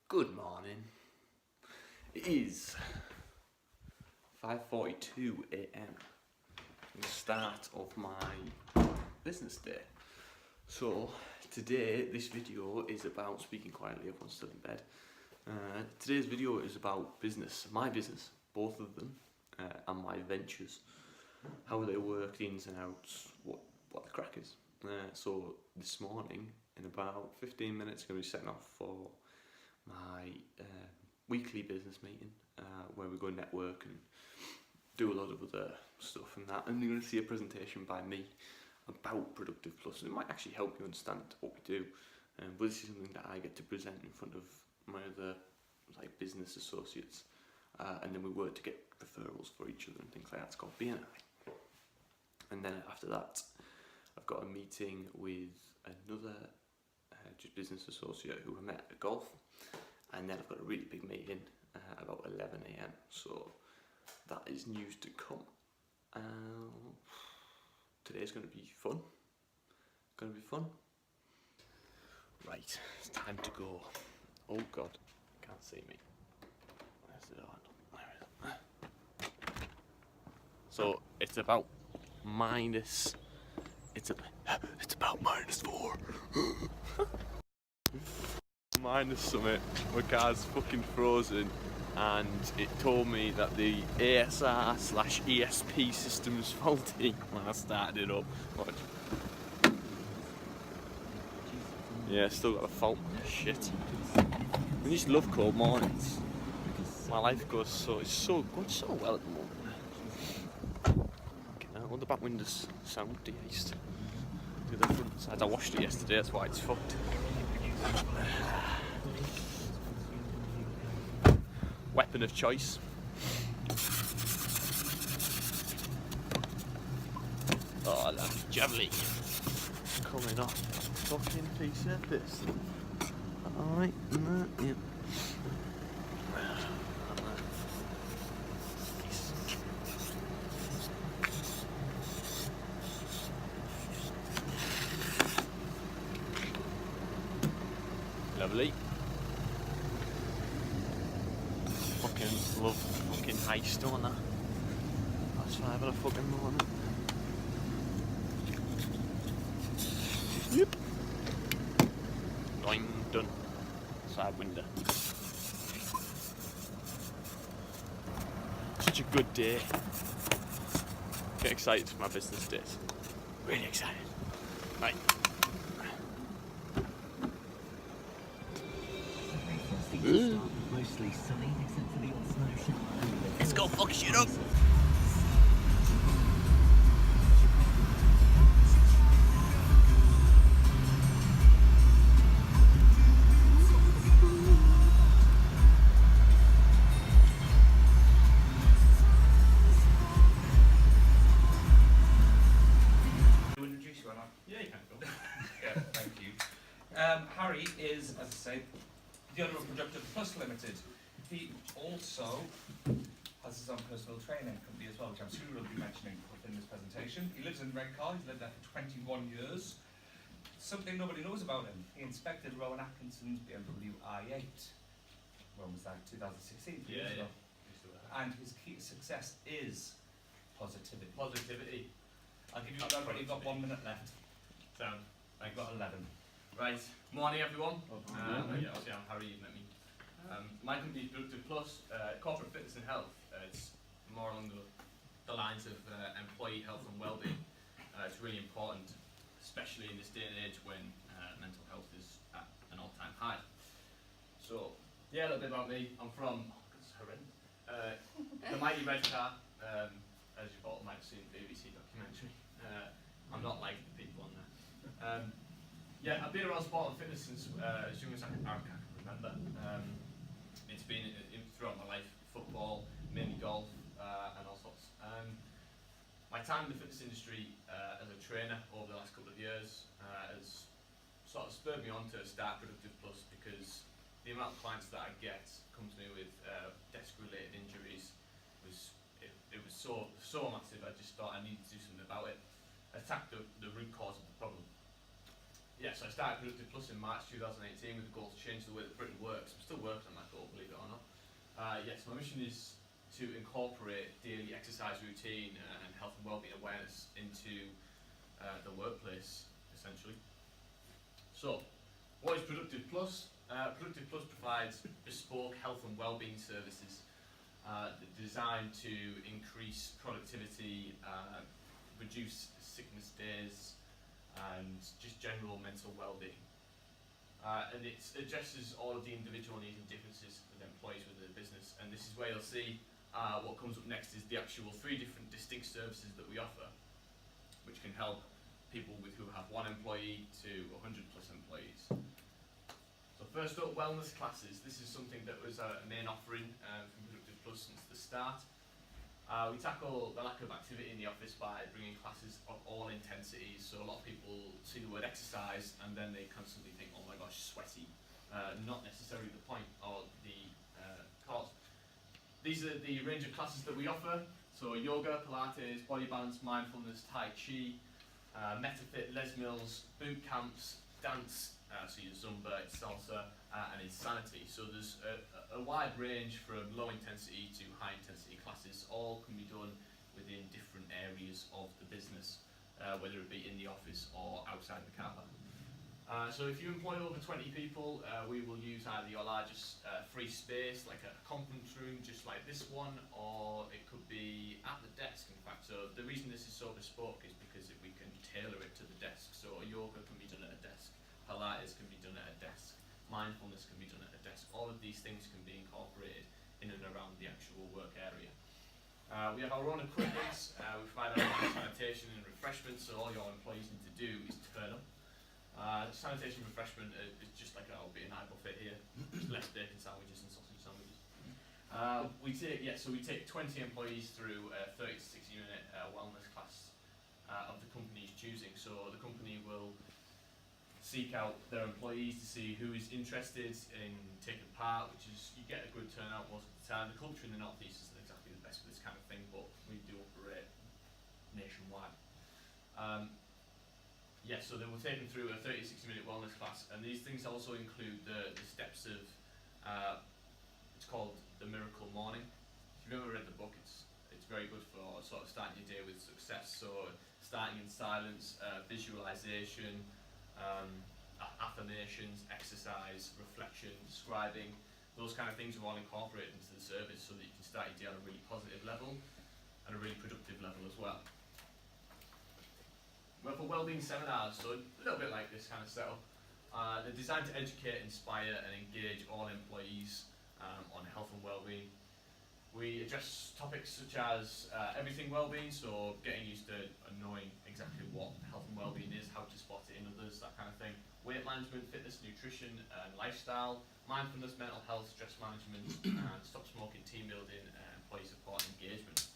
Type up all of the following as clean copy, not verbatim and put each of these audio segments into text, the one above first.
Good morning. It is 5:42 a.m. the start of my business day. So today this video is about speaking quietly. Everyone's still in bed. Today's video is about business, my business, both of them, and my ventures, how they work, the ins and outs, what the crack is. So this morning, in about 15 minutes, I'm going to be setting off for my weekly business meeting where we go network and do a lot of other stuff and that, and you're going to see a presentation by me about Productive Plus. It might actually help you understand what we do, but this is something that I get to present in front of my other business associates, and then we work to get referrals for each other and things like that. It's called BNI. And then after that, I've got a meeting with another just business associate who I met at golf, and then I've got a really big meeting about 11 a.m. So that is news to come. Today's going to be fun. Right, it's time to go. Oh God, can't see me. Where's it on? There it is. So it's about minus. It's about -4. Minus something. My car's fucking frozen, and it told me that the ASR/ESP system's faulty when I started it up. Watch. Yeah, still got a fault. Shit. I just love cold mornings. My life goes going so well at the moment. All the back windows sound de-iced. The front side, I washed it yesterday, that's why it's fucked. Weapon of choice. Oh, that javelin coming off. Fucking piece of this. Alright, yeah. Lovely. Fucking love fucking heist, don't I? That's 5 in the fucking morning. Yep. Doing, done. Side window. Such a good day. Get excited for my business days. Really excited. Right. Mostly sunny, except for the odd snow shower. Let's go fuck shit up. You introduce you or not? Yeah, you can go. Yeah, thank you. Harry is, as I say, the owner of Productive Plus Limited. He also has his own personal training company as well, which I'm sure we'll be mentioning within this presentation. He lives in Redcar, he's lived there for 21 years. Something nobody knows about him, he inspected Rowan Atkinson's BMW i8. When was that? 2016? Yeah. And his key to success is positivity. Positivity. I'll give you, you've got 1 minute left. Sound. I've got 11. Right. Morning, everyone. Morning. Yeah, obviously I'm Harry, you've met me. My company is Productive Plus, corporate fitness and health. It's more along the lines of employee health and well-being. It's really important, especially in this day and age when mental health is at an all-time high. So, yeah, a little bit about me. I'm from, this is horrendous, the mighty Redcar, as you all might have seen the BBC documentary. I'm not like the people on there. Yeah, I've been around sport and fitness since as young as I can remember. It's been throughout my life, football, mainly golf, and all sorts. My time in the fitness industry as a trainer over the last couple of years has sort of spurred me on to start Productive Plus, because the amount of clients that I get come to me with desk-related injuries it was so massive. I just thought I needed to do something about it. Attack the root cause of the problem. Yeah, so I started Productive Plus in March 2018 with the goal to change the way that Britain works. I'm still working Yes, my mission is to incorporate daily exercise routine and health and wellbeing awareness into the workplace, essentially. So, what is Productive Plus? Productive Plus provides bespoke health and wellbeing services designed to increase productivity, reduce sickness days, and just general mental well-being. And it addresses all of the individual needs and differences of employees within the business. And this is where you'll see what comes up next is the actual 3 different distinct services that we offer, which can help people who have 1 employee to 100 plus employees. So first up, wellness classes. This is something that was a main offering from Productive Plus since the start. We tackle the lack of activity in the office by bringing classes of all intensities. So a lot of people see the word exercise and then they constantly think, oh my gosh, sweaty. Not necessarily the point or the cause. These are the range of classes that we offer. So yoga, Pilates, body balance, mindfulness, Tai Chi, MetaFit, Les Mills, boot camps, dance, so your Zumba, salsa, and Insanity. So there's a wide range from low intensity to high intensity classes. All can be done within different areas of the business, whether it be in the office or outside the car park. So if you employ over 20 people, we will use either your largest free space, like a conference room just like this one, or it could be at the desk, in fact. So the reason this is so bespoke is because we can tailor it to the desk. So yoga can be done at a desk, Pilates can be done at a desk, mindfulness can be done at a desk. All of these things can be incorporated in and around the actual work area. We have our own equipment, we provide our own sanitation and refreshments, so all your employees need to do is turn up. Sanitation refreshment is just like I'll be an eye buffet here, just less bacon sandwiches and sausage sandwiches. We take 20 employees through a 30 to 60 minute wellness class of the company's choosing. So the company will seek out their employees to see who is interested in taking part, which is, you get a good turnout most of the time. The culture in the North East isn't exactly the best for this kind of thing, but we do operate nationwide. So they were taken through a 30 to 60 minute wellness class, and these things also include the steps of, it's called the Miracle Morning. If you've ever read the book, it's very good for sort of starting your day with success. So starting in silence, visualization, affirmations, exercise, reflection, scribing, those kind of things are all incorporated into the service so that you can start your day on a really positive level and a really productive level as well. We have wellbeing seminars, so a little bit like this kind of setup. They're designed to educate, inspire and engage all employees on health and wellbeing. We address topics such as everything wellbeing, so getting used to knowing exactly what health and wellbeing is, how to spot it in others, that kind of thing. Weight management, fitness, nutrition and lifestyle, mindfulness, mental health, stress management, and stop smoking, team building, employee support and engagement.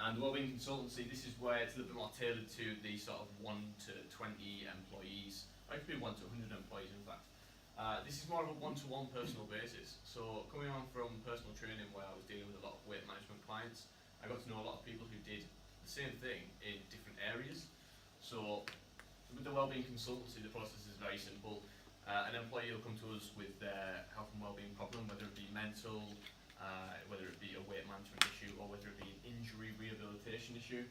And wellbeing consultancy, this is where it's a little bit more tailored to the sort of 1 to 20 employees, or it could be 1 to 100 employees in fact. This is more of a one-to-one personal basis. So coming on from personal training where I was dealing with a lot of weight management clients, I got to know a lot of people who did the same thing in different areas. So with the wellbeing consultancy, the process is very simple. An employee will come to us with their health and wellbeing problem, whether it be mental, whether it be a weight management issue, or whether it be an injury rehabilitation issue.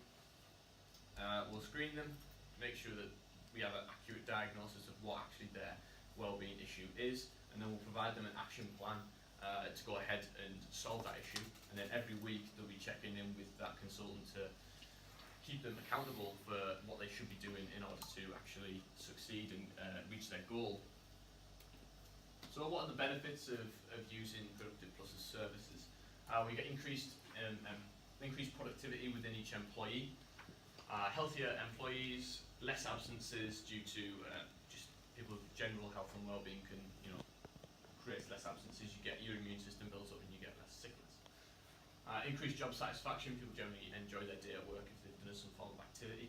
We'll screen them, make sure that we have an accurate diagnosis of what actually their wellbeing issue is, and then we'll provide them an action plan to go ahead and solve that issue. And then every week they'll be checking in with that consultant to keep them accountable for what they should be doing in order to actually succeed and reach their goal. So what are the benefits of using Productive Plus's services? We get increased productivity within each employee, healthier employees, less absences due to just people's general health and well-being can, creates less absences. You get your immune system builds up and you get less sickness. Increased job satisfaction. People generally enjoy their day at work if they've done some form of activity.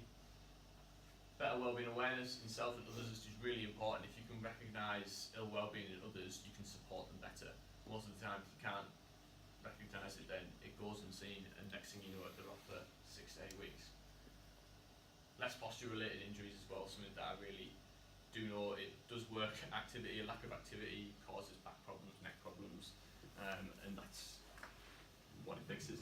Better wellbeing awareness in self and others is really important. If you can recognise ill wellbeing in others, you can support them better. Most of the time, if you can't recognise it, then it goes unseen, and next thing you know, they're off for 6 to 8 weeks. Less posture-related injuries as well, something that I really do know it does work. Activity, a lack of activity causes back problems, neck problems, and that's what it fixes.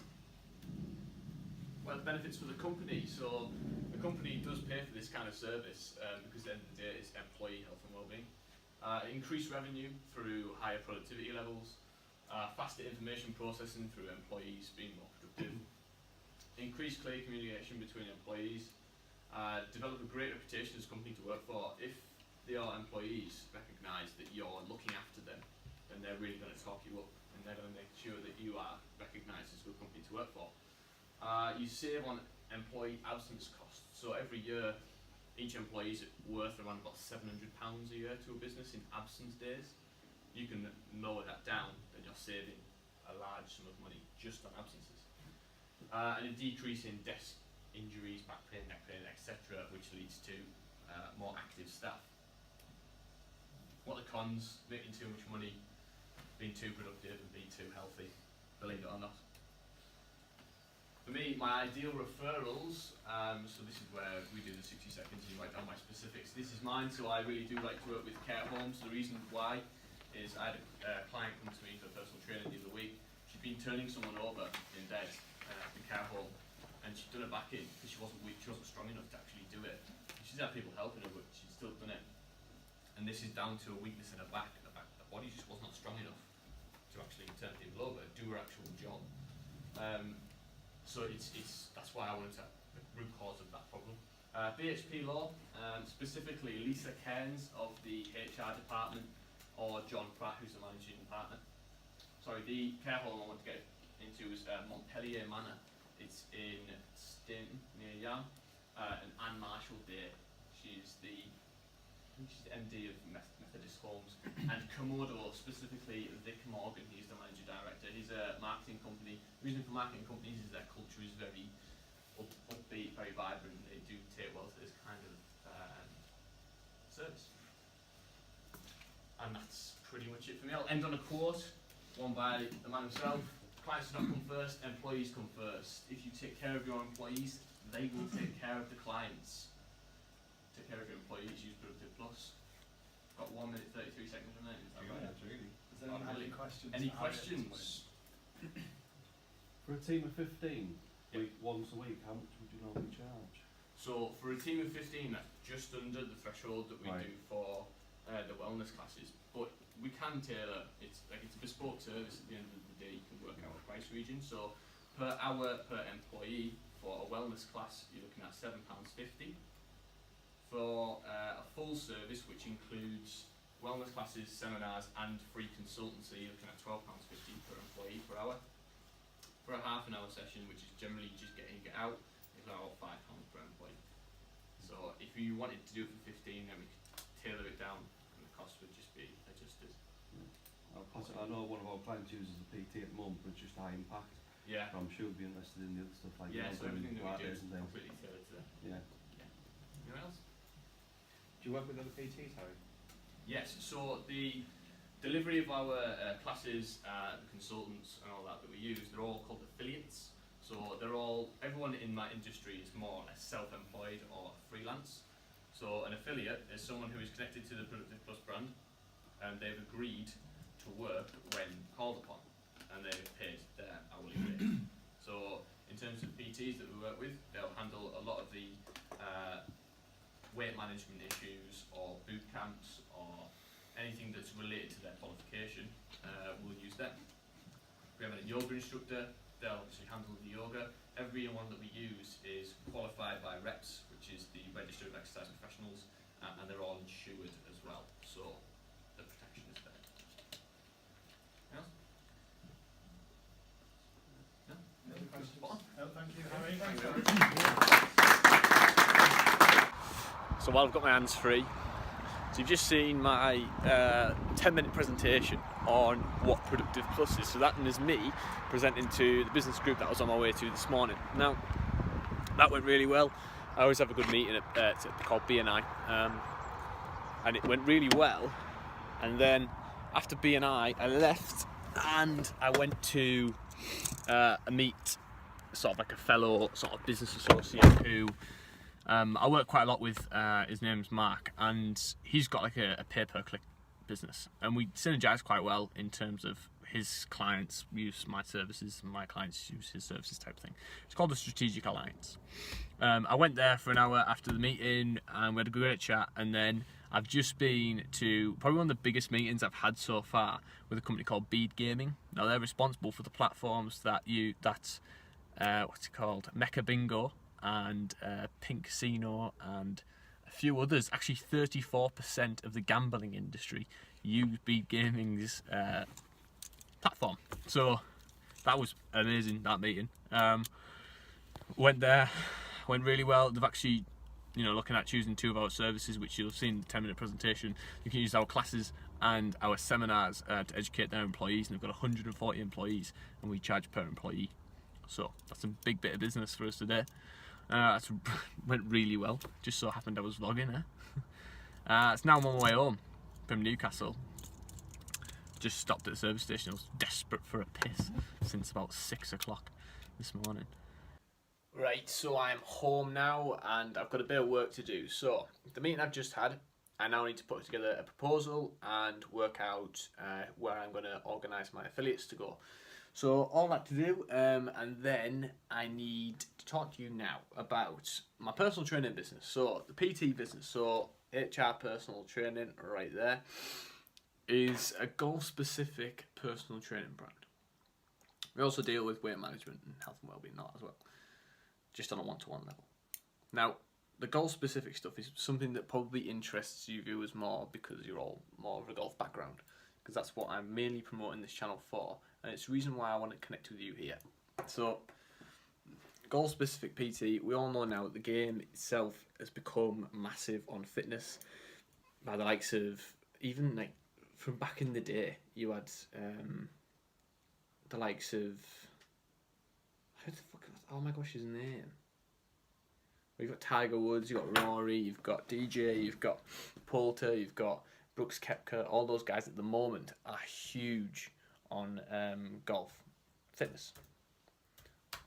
Well, the benefits for the company. So the company does pay for this kind of service because at the end of the day it's employee health and wellbeing. Increased revenue through higher productivity levels, faster information processing through employees being more productive, increased clear communication between employees, develop a great reputation as a company to work for. If your employees recognise that you're looking after them, then they're really going to talk you up and they're going to make sure that you are recognised as a good company to work for. You save on employee absence costs. So every year, each employee is worth around about £700 a year to a business in absence days. You can lower that down, then you're saving a large sum of money just on absences. And a decrease in desk injuries, back pain, neck pain, etc., which leads to more active staff. What are the cons? Making too much money, being too productive and being too healthy, believe it or not. For me, my ideal referrals, so this is where we do the 60 seconds and you write down my specifics. This is mine, so I really do like to work with care homes. The reason why is I had a client come to me for personal training the other week. She'd been turning someone over in bed at the care home, and she'd done her back in because she wasn't weak, she wasn't strong enough to actually do it. She's had people helping her, but she'd still done it. And this is down to a weakness in her back. The body just was not strong enough to actually turn people over, do her actual job. So that's why I wanted to have the root cause of that problem. BHP Law, specifically Lisa Cairns of the HR department, or John Pratt, who's the managing partner. Sorry, the care home I want to get into is Montpellier Manor. It's in Stin, near Yarm, and Anne Marshall Day. She's the MD of Methodist Homes, and Komodo, specifically Vic Morgan, he's the managing director. He's a marketing company. The reason for marketing companies is their culture is very upbeat, very vibrant. They do take well to this kind of service. And that's pretty much it for me. I'll end on a quote, one by the man himself. Clients do not come first, employees come first. If you take care of your employees, they will take care of the clients. Take care of your employees, use Productive Plus. Got 1 minute 33 seconds remaining. Is that right? Really. Does anyone have any questions? Any for Harry at this questions? For a team of 15, Yep. once a week, how much would you normally charge? So for a team of 15, that's just under the threshold that we Right. do for the wellness classes. But we can tailor. It's a bespoke service. At the end of the day, you can work out a price region. So per hour per employee for a wellness class, you're looking at £7.50. For a full service, which includes wellness classes, seminars, and free consultancy, you're looking at £12.50 per employee per hour. For a half an hour session, which is generally just get in, get out, it's about £5 per employee. So if you wanted to do it for 15, then we could tailor it down, and the cost would just be adjusted. I know one of our clients uses the PT at the moment, but it's just high impact. Yeah. But I'm sure we'd be interested in the other stuff like Yeah. So everything that we do is and things. completely tailored to them. Yeah. Anyone else? Do you work with other PTs, Harry? Yes, so the delivery of our classes, the consultants and all that we use, they're all called affiliates. So everyone in my industry is more or less self-employed or freelance. So an affiliate is someone who is connected to the Productive Plus brand, and they've agreed to work when called upon, and they've paid their hourly rate. So in terms of PTs that we work with, they'll handle a lot of the weight management issues or boot camps or anything that's related to their qualification. We'll use them. We have a yoga instructor, they'll obviously handle the yoga. Everyone that we use is qualified by REPS, which is the Register of Exercise Professionals, and they're all insured as well, so the protection is there. Anything else? No? No other questions? Spot on. No, thank you, Harry. Thank you Thanks, very Harry. So while I've got my hands free, so you've just seen my 10-minute presentation on what Productive Plus is. So that is me presenting to the business group that I was on my way to this morning. Now, that went really well. I always have a good meeting called BNI, and it went really well. And then after BNI, I left and I went to meet sort of like a fellow sort of business associate who I work quite a lot with, his name's Mark, and he's got like a pay-per-click business, and we synergize quite well in terms of his clients use my services and my clients use his services type of thing. It's called the Strategic Alliance. I went there for an hour after the meeting and we had a great chat, and then I've just been to probably one of the biggest meetings I've had so far with a company called Bead Gaming. Now they're responsible for the platforms what's it called, Mecca Bingo and Pink Casino and a few others. Actually 34% of the gambling industry use Bead Gaming's platform. So that was amazing, that meeting. Went there, went really well. They've actually, looking at choosing 2 of our services, which you'll see in the 10-minute presentation. You can use our classes and our seminars to educate their employees, and they've got 140 employees, and we charge per employee. So that's a big bit of business for us today. That went really well. Just so happened I was vlogging. It's now I'm on my way home from Newcastle. Just stopped at the service station. I was desperate for a piss since about 6 o'clock this morning. Right, so I'm home now and I've got a bit of work to do. So the meeting I've just had, I now need to put together a proposal and work out where I'm going to organise my affiliates to go. So all that to do, and then I need to talk to you now about my personal training business. So the PT business, so HR Personal Training right there, is a golf-specific personal training brand. We also deal with weight management and health and wellbeing as well, just on a one-to-one level. Now, the golf-specific stuff is something that probably interests you viewers more because you're all more of a golf background, because that's what I'm mainly promoting this channel for, and it's the reason why I want to connect with you here. So, golf-specific PT, we all know now that the game itself has become massive on fitness by the likes of, even like from back in the day, you had the likes of, how the fuck, oh my gosh, his name. You've got Tiger Woods, you've got Rory, you've got DJ, you've got Poulter, you've got Brooks Koepka. All those guys at the moment are huge on golf fitness.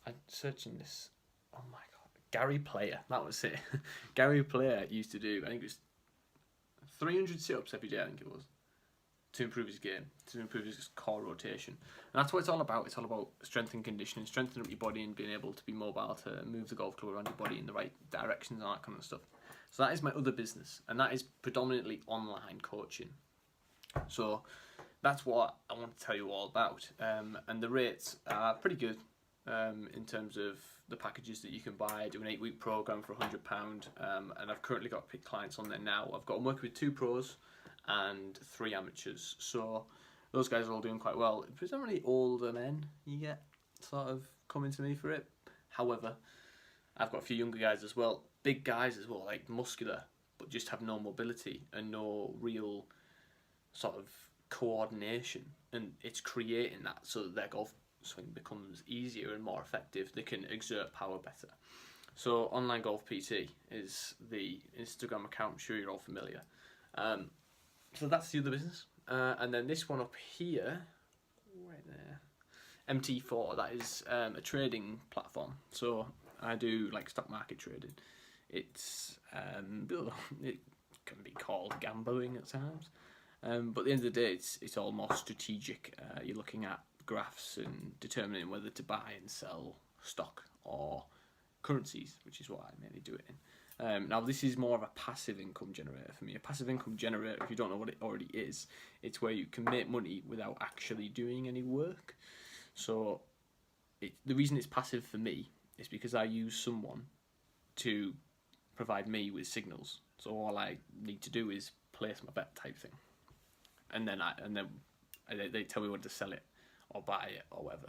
I'm searching this. Oh my god, Gary Player, that was it. Gary Player used to do, I think it was 300 sit-ups every day, I think it was, to improve his game, to improve his core rotation. And that's what it's all about. It's all about strength and conditioning, strengthening up your body and being able to be mobile, to move the golf club around your body in the right directions and all that kind of stuff. So that is my other business, and that is predominantly online coaching. So that's what I want to tell you all about. And the rates are pretty good in terms of the packages that you can buy. I do an 8-week program for £100, and I've currently got clients on there now. I'm working with 2 pros and 3 amateurs, so those guys are all doing quite well. Predominantly older men you get sort of coming to me for it. However, I've got a few younger guys as well, big guys as well, like muscular, but just have no mobility and no real sort of coordination, and it's creating that so that their golf swing becomes easier and more effective. They can exert power better. So Online Golf PT is the Instagram account. I'm sure you're all familiar. So that's the other business. And then this one up here, right there, MT4, that is a trading platform. So I do like stock market trading. It's it can be called gambling at times, but at the end of the day, it's all more strategic. You're looking at graphs and determining whether to buy and sell stock or currencies, which is what I mainly do it in. Now this is more of a passive income generator for me. A passive income generator, if you don't know what it already is, it's where you can make money without actually doing any work. So the reason it's passive for me is because I use someone to provide me with signals. So all I need to do is place my bet type thing, and then they tell me when to sell it or buy it or whatever,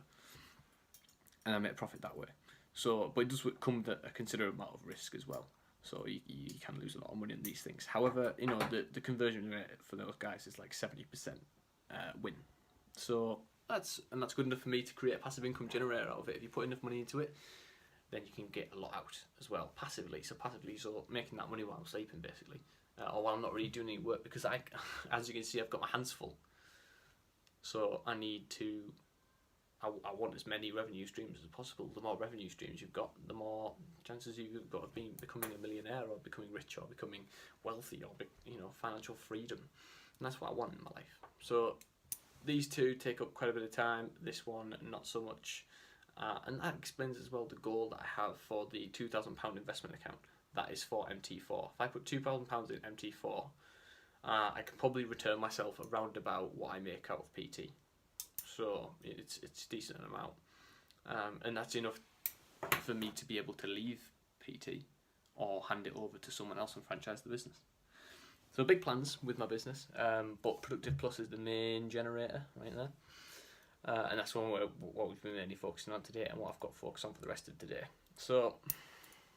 and I make a profit that way. So, but it does come with a considerable amount of risk as well. So you can lose a lot of money on these things. However, the conversion rate for those guys is like 70% win. So that's good enough for me to create a passive income generator out of it. If you put enough money into it, then you can get a lot out as well passively. So making that money while I'm sleeping basically, or while I'm not really doing any work, because as you can see, I've got my hands full. So I'm I want as many revenue streams as possible. The more revenue streams you've got, the more chances you've got of becoming a millionaire or becoming rich or becoming wealthy or financial freedom. And that's what I want in my life. So these two take up quite a bit of time. This one not so much. And that explains as well the goal that I have for the £2,000 investment account. That is for MT4. If I put £2,000 in MT4, I can probably return myself around about what I make out of PT. So it's a decent amount, and that's enough for me to be able to leave PT or hand it over to someone else and franchise the business. So big plans with my business, but Productive Plus is the main generator right there, and that's what we've been mainly focusing on today and what I've got to focus on for the rest of today. So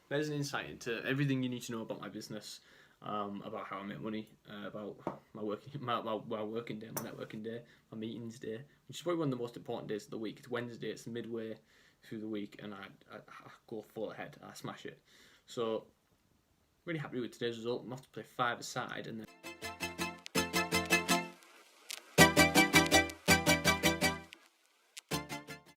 there's an insight into everything you need to know about my business. About how I make money, about my working day, my networking day, my meetings day, which is probably one of the most important days of the week. It's Wednesday, it's midway through the week, and I go full ahead, I smash it. So, really happy with today's result. I'm off to play 5 aside, and then